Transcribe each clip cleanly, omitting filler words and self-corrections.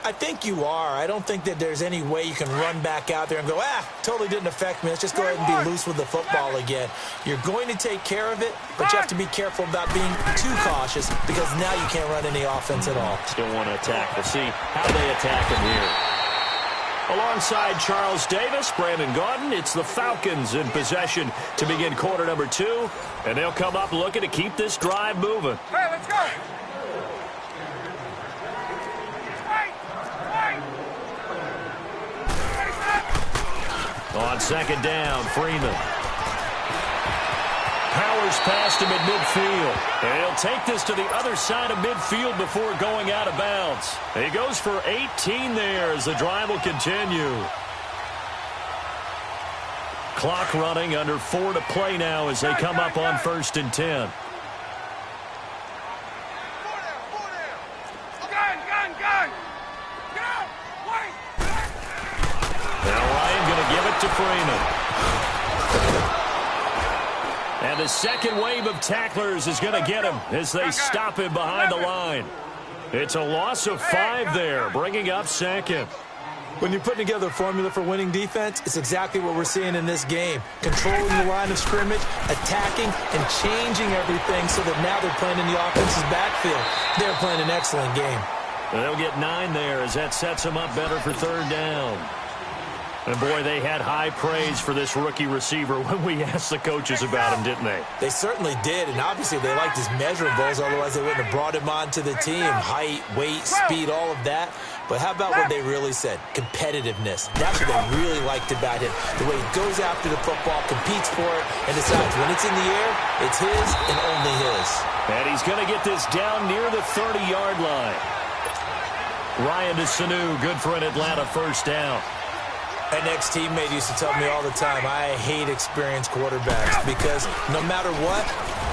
I think you are. I don't think that there's any way you can run back out there and go, totally didn't affect me. Let's just go ahead and be loose with the football again. You're going to take care of it, but you have to be careful about being too cautious because now you can't run any offense at all. Still want to attack. We'll see how they attack him here. Alongside Charles Davis, Brandon Gaudin, it's the Falcons in possession to begin quarter number 2, and they'll come up looking to keep this drive moving. Hey, let's go! On second down, Freeman. Powers past him at midfield. And he'll take this to the other side of midfield before going out of bounds. He goes for 18 there as the drive will continue. Clock running, under 4 to play now as they come up on 1st and 10. To Freeman. And the second wave of tacklers is going to get him as they stop him behind the line. It's a loss of 5 there, bringing up second. When you're putting together a formula for winning defense, it's exactly what we're seeing in this game. Controlling the line of scrimmage, attacking, and changing everything so that now they're playing in the offense's backfield. They're playing an excellent game. They'll get 9 there as that sets them up better for 3rd down. And, boy, they had high praise for this rookie receiver when we asked the coaches about him, didn't they? They certainly did, and obviously they liked his measurables. Otherwise, they wouldn't have brought him onto the team. Height, weight, speed, all of that. But how about what they really said? Competitiveness. That's what they really liked about him. The way he goes after the football, competes for it, and decides when it's in the air, it's his and only his. And he's going to get this down near the 30-yard line. Ryan to Sanu, good for an Atlanta 1st down. An ex-teammate used to tell me all the time, I hate experienced quarterbacks because no matter what,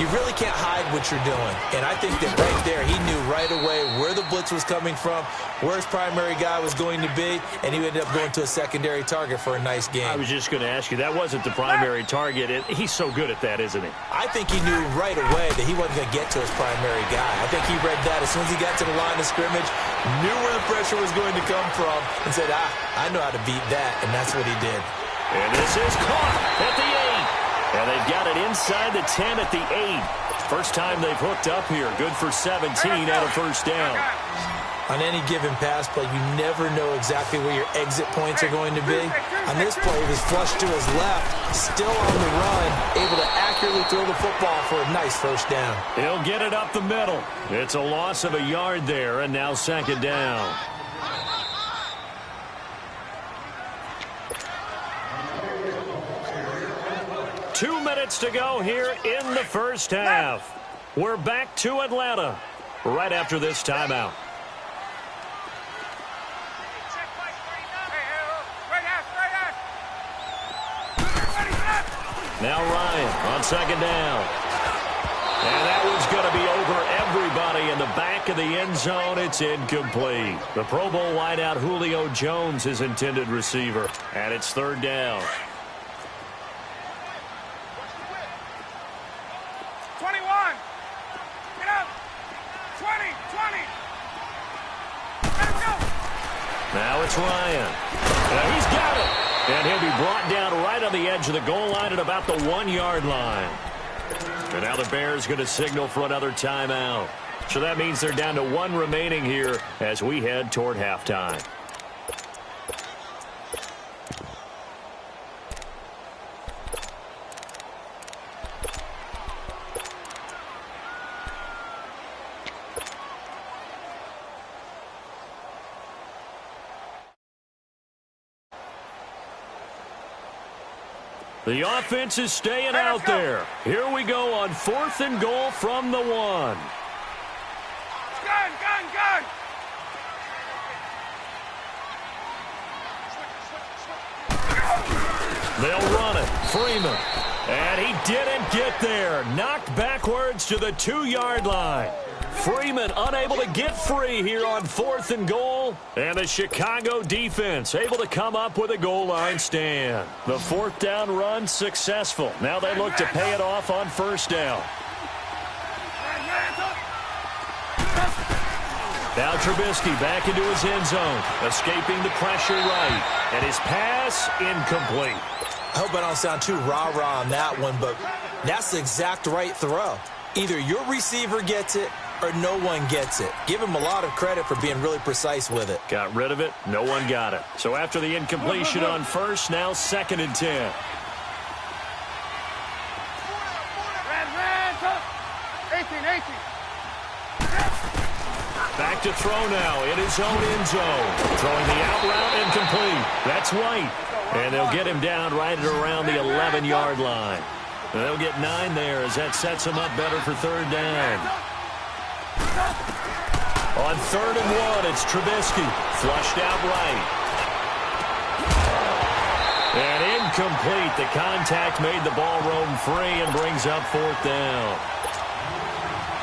you really can't hide what you're doing. And I think that right there, he knew right away where the blitz was coming from, where his primary guy was going to be, and he ended up going to a secondary target for a nice game. I was just going to ask you, that wasn't the primary target. He's so good at that, isn't he? I think he knew right away that he wasn't going to get to his primary guy. I think he read that as soon as he got to the line of scrimmage, knew where the pressure was going to come from, and said, I know how to beat that, and that's what he did. And this is caught at the 8. And they've got it inside the 10 at the 8. First time they've hooked up here. Good for 17 out of 1st down. On any given pass play, you never know exactly where your exit points are going to be. On this play, he was flushed to his left, still on the run, able to accurately throw the football for a nice 1st down. He'll get it up the middle. It's a loss of a yard there, and now 2nd down. Two minutes to go here in the 1st half. We're back to Atlanta right after this timeout. Now Ryan on 2nd down. And that one's going to be over everybody in the back of the end zone. It's incomplete. The Pro Bowl wideout Julio Jones, his intended receiver. And it's 3rd down. 21. Get up. 20. Let him go. Now it's Ryan. And he's got it. And he'll be brought down right on the edge of the goal line at about the 1-yard line. And now the Bears going to signal for another timeout. So that means they're down to 1 remaining here as we head toward halftime. The offense is staying out there. Here we go on 4th and goal from the 1. Gun. They'll run it. Freeman. And he didn't get there. Knocked backwards to the 2-yard line. Freeman unable to get free here on 4th and goal. And the Chicago defense able to come up with a goal line stand. The 4th down run successful. Now they look to pay it off on 1st down. Now Trubisky back into his end zone, escaping the pressure right, and his pass incomplete. I hope I don't sound too rah-rah on that one, but that's the exact right throw. Either your receiver gets it or no one gets it. Give him a lot of credit for being really precise with it. Got rid of it. No one got it. So after the incompletion on first, now 2nd and 10. Back to throw now in his own end zone. Throwing the out route incomplete. That's White. And they'll get him down right at around the 11-yard line. And they'll get 9 there as that sets him up better for 3rd down. On 3rd and 1, it's Trubisky. Flushed out right. And incomplete. The contact made the ball roam free and brings up 4th down.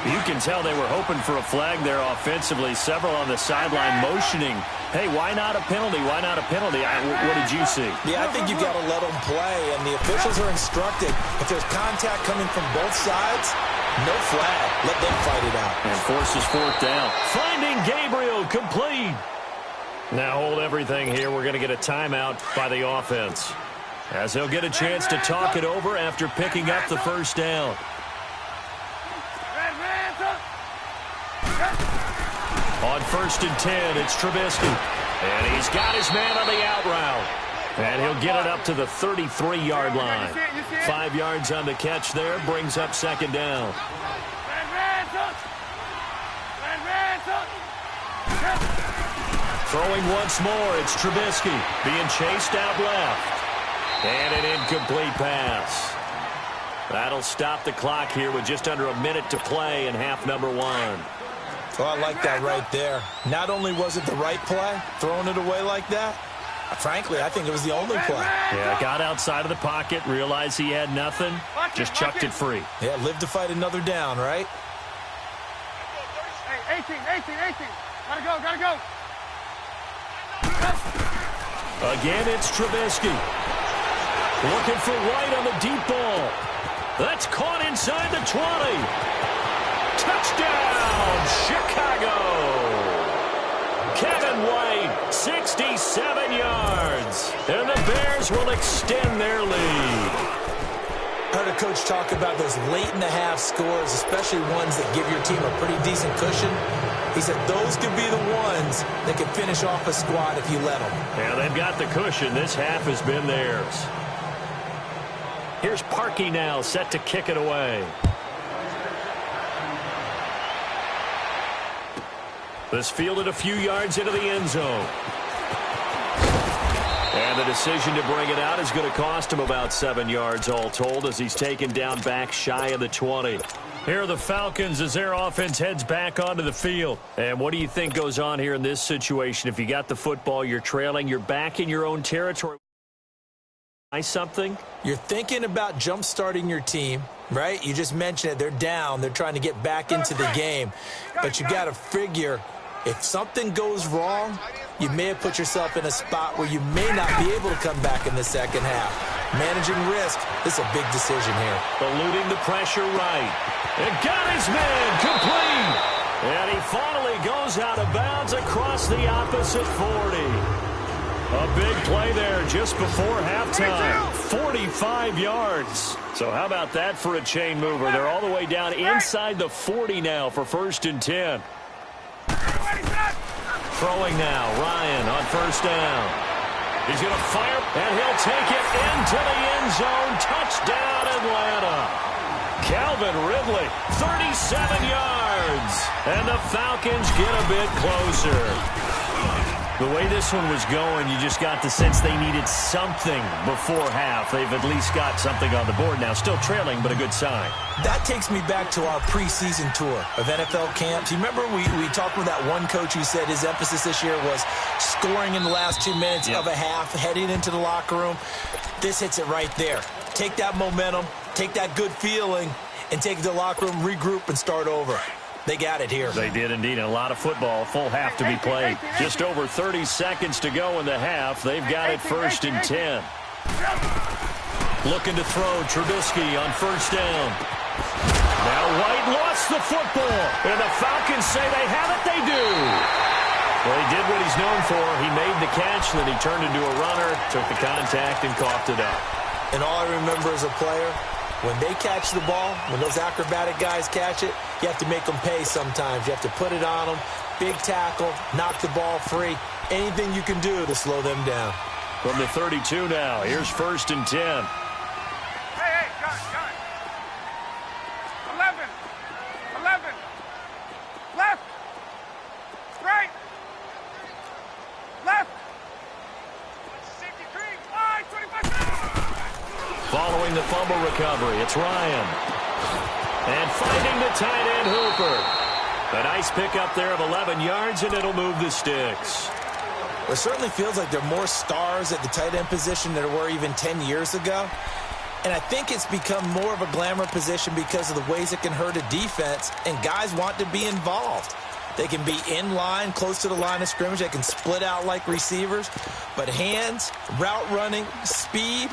You can tell they were hoping for a flag there offensively. Several on the sideline motioning, hey, why not a penalty? Why not a penalty? What did you see? Yeah, I think you've got to let them play, and the officials are instructed. If there's contact coming from both sides, no flag. Let them fight it out. And forces 4th down. Finding Gabriel, complete. Now hold everything here. We're going to get a timeout by the offense, as they'll get a chance to talk it over after picking up the 1st down. On 1st and 10, it's Trubisky. And he's got his man on the out route. And he'll get it up to the 33-yard line. 5 yards on the catch there, brings up 2nd down. Throwing once more, it's Trubisky. Being chased out left. And an incomplete pass. That'll stop the clock here with just under a minute to play in half number 1. Oh, I like that right there. Not only was it the right play, throwing it away like that, frankly, I think it was the only play. Yeah, got outside of the pocket, realized he had nothing, just chucked it free. Yeah, live to fight another down, right? Hey, 18. Gotta go. Again, it's Trubisky. Looking for White on the deep ball. That's caught inside the 20. Touchdown, Chicago! Kevin White, 67 yards. And the Bears will extend their lead. Heard a coach talk about those late-in-the-half scores, especially ones that give your team a pretty decent cushion. He said those could be the ones that could finish off a squad if you let them. Yeah, they've got the cushion. This half has been theirs. Here's Parkey now, set to kick it away. This fielded a few yards into the end zone. And the decision to bring it out is going to cost him about 7 yards all told as he's taken down back shy of the 20. Here are the Falcons as their offense heads back onto the field. And what do you think goes on here in this situation? If you got the football, you're trailing, you're back in your own territory. Something? You're thinking about jump-starting your team, right? You just mentioned it. They're down. They're trying to get back into the game. But you got to figure if something goes wrong, you may have put yourself in a spot where you may not be able to come back in the second half. Managing risk, this is a big decision here. Eluding the pressure right. And got his man complete. And he finally goes out of bounds across the opposite 40. A big play there just before halftime. 45 yards. So how about that for a chain mover? They're all the way down inside the 40 now for 1st and 10. Throwing now, Ryan on 1st down. He's going to fire, and he'll take it into the end zone. Touchdown, Atlanta. Calvin Ridley, 37 yards. And the Falcons get a bit closer. The way this one was going, you just got the sense they needed something before half. They've at least got something on the board now. Still trailing, but a good sign. That takes me back to our preseason tour of NFL camps. You remember we talked with that one coach who said his emphasis this year was scoring in the last 2 minutes of a half, heading into the locker room. This hits it right there. Take that momentum, take that good feeling, and take it to the locker room, regroup, and start over. They got it here. They did indeed. And a lot of football. Full half to be played. Just over 30 seconds to go in the half. They've got it 1st and 10. Looking to throw. Trubisky on 1st down. Now White lost the football. And the Falcons say they have it. They do. Well, he did what he's known for. He made the catch, then he turned into a runner, took the contact, and coughed it up. And all I remember as a player, when they catch the ball, when those acrobatic guys catch it, you have to make them pay sometimes. You have to put it on them, big tackle, knock the ball free. Anything you can do to slow them down. From the 32 now, here's 1st and 10. Hey, got it. 11. Left. Right. Left. 63. Wide, 25. Following the fumble recovery, it's Ryan. And finding the tight end Hooper. A nice pickup there of 11 yards, and it'll move the sticks. It certainly feels like there are more stars at the tight end position than there were even 10 years ago. And I think it's become more of a glamour position because of the ways it can hurt a defense, and guys want to be involved. They can be in line, close to the line of scrimmage. They can split out like receivers. But hands, route running, speed,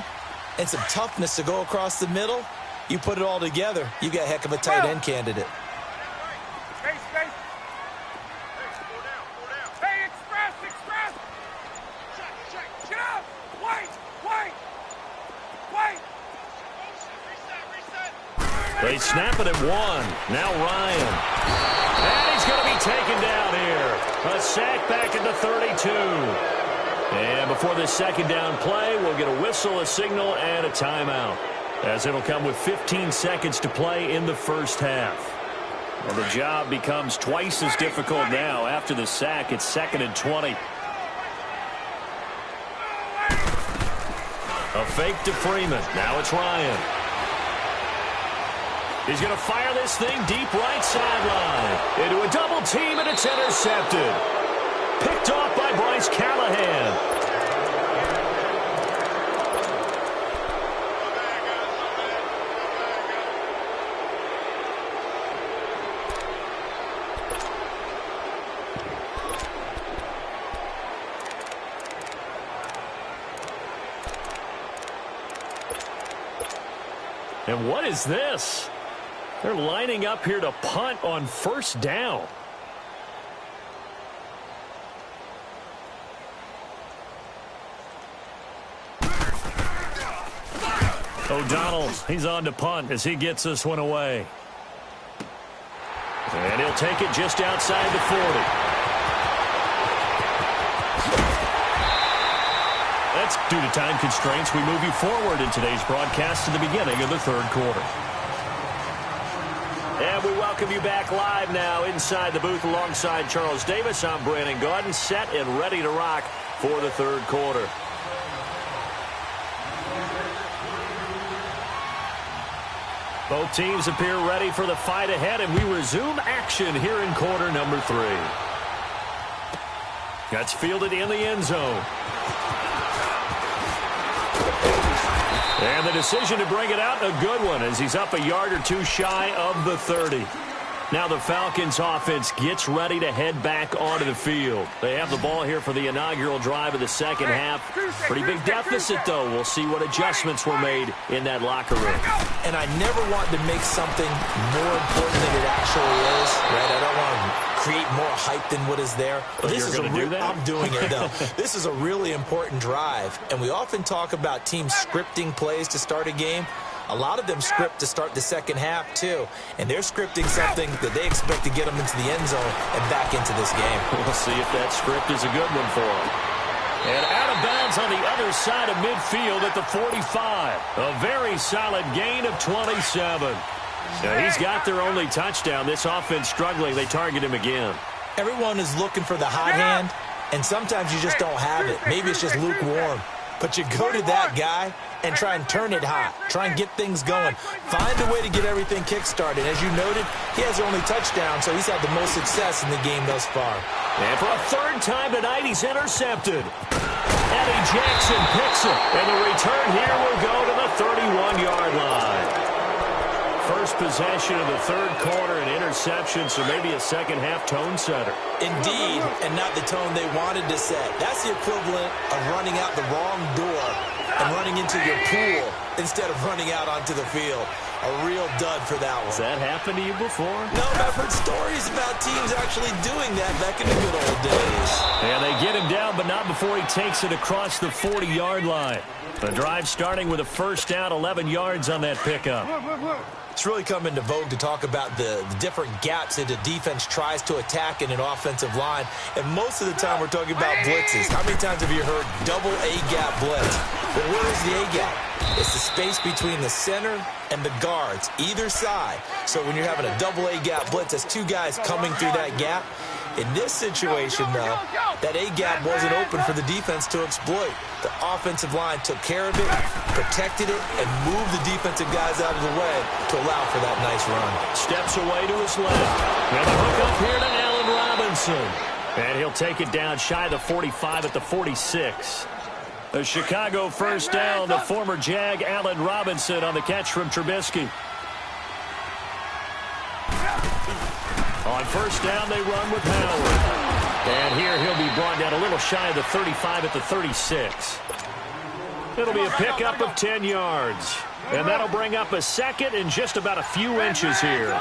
and some toughness to go across the middle, you put it all together, you got a heck of a tight end candidate. Space. Hey, express. Check. Get up. White. Reset. They snap it at 1. Now Ryan. And he's going to be taken down here. A sack back at the 32. And before this second down play, we'll get a whistle, a signal, and a timeout, as it'll come with 15 seconds to play in the first half. Well, the job becomes twice as difficult now. After the sack, it's 2nd and 20. A fake to Freeman. Now it's Ryan. He's going to fire this thing deep right sideline. Into a double team, and it's intercepted. Picked off by Bryce Callahan. And what is this? They're lining up here to punt on 1st down. O'Donnell, he's on to punt as he gets this one away. And he'll take it just outside the 40. That's due to time constraints. We move you forward in today's broadcast to the beginning of the 3rd quarter. And we welcome you back live now inside the booth alongside Charles Davis. I'm Brandon Gaudin, set and ready to rock for the 3rd quarter. Both teams appear ready for the fight ahead, and we resume action here in quarter number 3. That's fielded in the end zone. And the decision to bring it out, a good one, as he's up a yard or two shy of the 30. Now the Falcons offense gets ready to head back onto the field. They have the ball here for the inaugural drive of the second half. Pretty big deficit, though. We'll see what adjustments were made in that locker room. And I never want to make something more important than it actually is, right? I don't want to create more hype than what is there. But you're going to do that? I'm doing it, though. This is a really important drive, and we often talk about teams scripting plays to start a game. A lot of them script to start the second half, too. And they're scripting something that they expect to get them into the end zone and back into this game. We'll see if that script is a good one for them. And out of bounds on the other side of midfield at the 45. A very solid gain of 27. Now, he's got their only touchdown. This offense struggling. They target him again. Everyone is looking for the hot hand, and sometimes you just don't have it. Maybe it's just lukewarm. But you go to that guy and try and turn it hot. Try and get things going. Find a way to get everything kick-started. As you noted, he has the only touchdown, so he's had the most success in the game thus far. And for a 3rd time tonight, he's intercepted. Eddie Jackson picks it. And the return here will go to the 31-yard line. first possession of the third quarter, an interception, so maybe a second-half tone setter. Indeed, and not the tone they wanted to set. That's the equivalent of running out the wrong door and running into your pool instead of running out onto the field. A real dud for that one. Has that happened to you before? No, I've heard stories about teams actually doing that back in the good old days. Yeah, they get him down, but not before he takes it across the 40-yard line. The drive starting with a first down, 11 yards on that pickup. It's really come into vogue to talk about the different gaps that a defense tries to attack in an offensive line. And most of the time we're talking about blitzes. How many times have you heard double A-gap blitz? Well, where is the A-gap? It's the space between the center and the guards, either side. So when you're having a double A-gap blitz, that's two guys coming through that gap. In this situation, though, that A-gap wasn't open for the defense to exploit. The offensive line took care of it, protected it, and moved the defensive guys out of the way to allow for that nice run. Steps away to his left. And the hook up here to Allen Robinson. And he'll take it down shy of the 45 at the 46. The Chicago first down, the former Jag Allen Robinson on the catch from Trubisky. On first down, they run with Howard. And here he'll be brought down a little shy of the 35 at the 36. It'll be a pickup of 10 yards. And that'll bring up a second and just about a few inches here.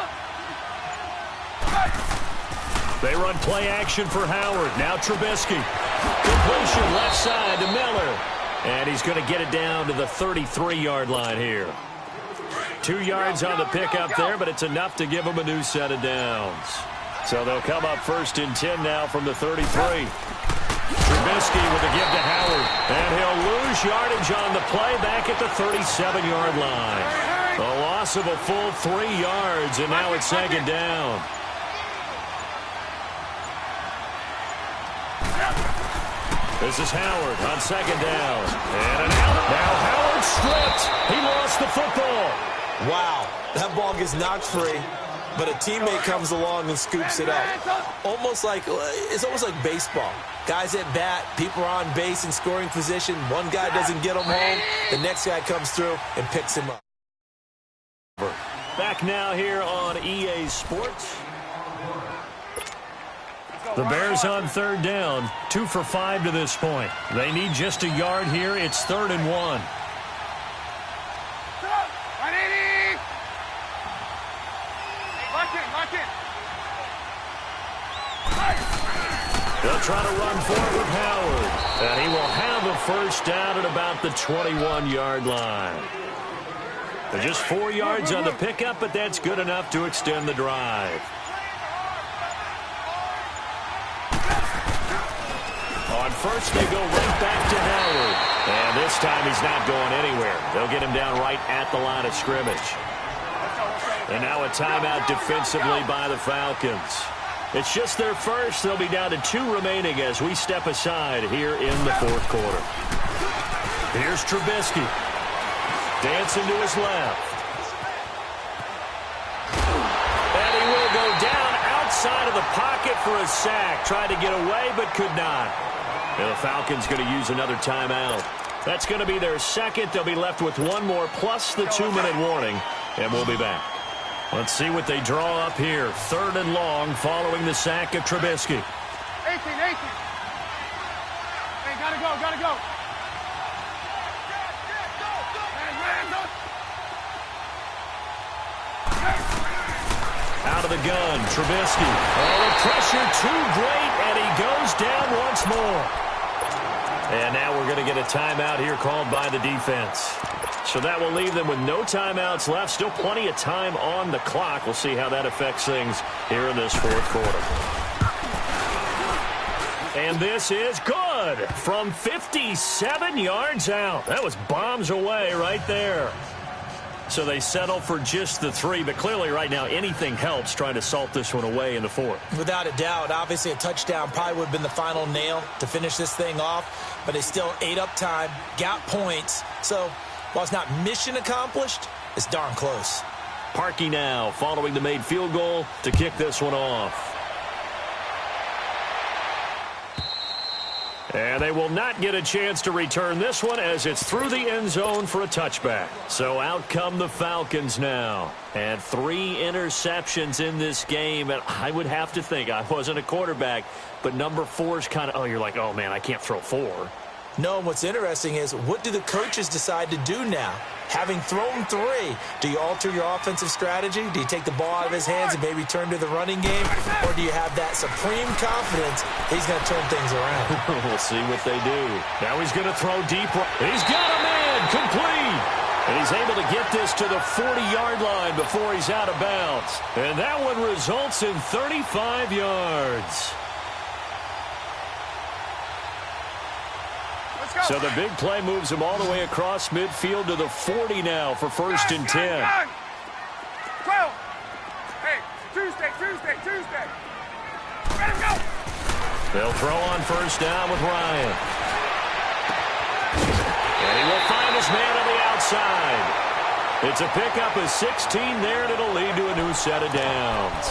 They run play action for Howard. Now Trubisky. Completion left side to Miller. And he's going to get it down to the 33-yard line here. 2 yards on the pickup there, but it's enough to give them a new set of downs. So they'll come up first and 10 now from the 33. Trubisky with a give to Howard. And he'll lose yardage on the play back at the 37-yard line. A loss of a full 3 yards, and now it's second down. This is Howard on second down. And an out. Now Howard stripped. He lost the football. Wow, that ball gets knocked free, but a teammate comes along and scoops it up. It's almost like baseball. Guys at bat, people are on base in scoring position. One guy doesn't get him home. The next guy comes through and picks him up. Back now here on EA Sports. The Bears on third down, 2 for 5 to this point. They need just a yard here. It's 3rd and 1. They'll try to run forward with Howard. And he will have a first down at about the 21-yard line. They're just 4 yards on the pickup, but that's good enough to extend the drive. On first, they go right back to Howard. And this time he's not going anywhere. They'll get him down right at the line of scrimmage. And now a timeout defensively by the Falcons. It's just their first. They'll be down to 2 remaining as we step aside here in the fourth quarter. Here's Trubisky. Dancing to his left. And he will go down outside of the pocket for a sack. Tried to get away, but could not. And the Falcons going to use another timeout. That's going to be their second. They'll be left with 1 more plus the 2-minute warning. And we'll be back. Let's see what they draw up here. 3rd and long following the sack of Trubisky. 18. Hey, gotta go. Out of the gun, Trubisky. Oh, the pressure too great, and he goes down once more. And now we're going to get a timeout here called by the defense. So that will leave them with no timeouts left. Still plenty of time on the clock. We'll see how that affects things here in this fourth quarter. And this is good from 57 yards out. That was bombs away right there. So they settle for just the 3, but clearly right now anything helps trying to salt this one away in the fourth. Without a doubt, obviously a touchdown probably would have been the final nail to finish this thing off, but they still ate up time, got points. So while it's not mission accomplished, it's darn close. Parkey now following the made field goal to kick this one off. And they will not get a chance to return this one as it's through the end zone for a touchback. So out come the Falcons now. And 3 interceptions in this game. And I would have to think, I wasn't a quarterback, but number 4 is kind of, you're like, oh, man, I can't throw 4. No, and what's interesting is, what do the coaches decide to do now? Having thrown 3, do you alter your offensive strategy? Do you take the ball out of his hands and maybe turn to the running game? Or do you have that supreme confidence he's going to turn things around? We'll see what they do. Now he's going to throw deep. He's got a man complete. And he's able to get this to the 40-yard line before he's out of bounds. And that one results in 35 yards. So the big play moves him all the way across midfield to the 40 now for 1st and 10. 12. Hey, Tuesday. Let him go. They'll throw on 1st down with Ryan. And he will find his man on the outside. It's a pickup of 16 there, and it'll lead to a new set of downs.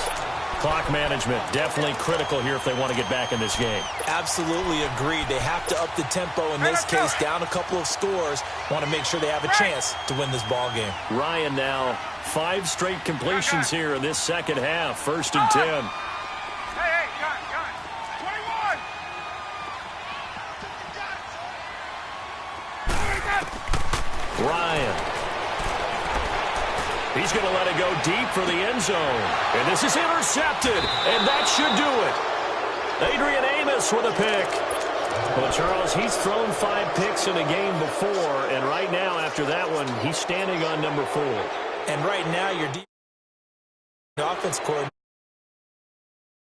Clock management definitely critical here if they want to get back in this game. Absolutely agreed. They have to up the tempo in this case, down a couple of scores. Want to make sure they have a chance to win this ball game. Ryan now 5 straight completions here in this second half. 1st and 10. Hey, got it. 21. Ryan. He's going to let it go deep for the end zone. And this is intercepted. And that should do it. Adrian Amos with a pick. Well, Charles, he's thrown 5 picks in a game before. And right now, after that one, he's standing on number 4. And right now, your offense coordinator